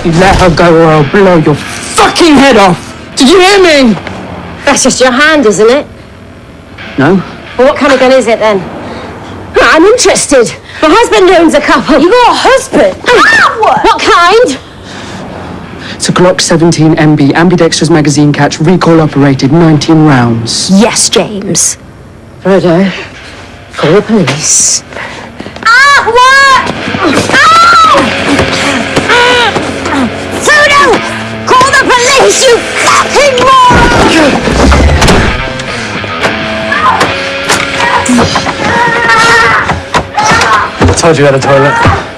You let her go or I'll blow your fucking head off! Did you hear me? That's just your hand, isn't it? No. Well, what kind of gun is it then? I'm interested. My husband owns a couple. You got a husband? What kind? It's a Glock 17 MB, ambidextrous magazine catch, recoil operated, 19 rounds. Yes, James. Frodo, call the police. What? Frodo! Call the police, you fucking moron! I told you you had a toilet.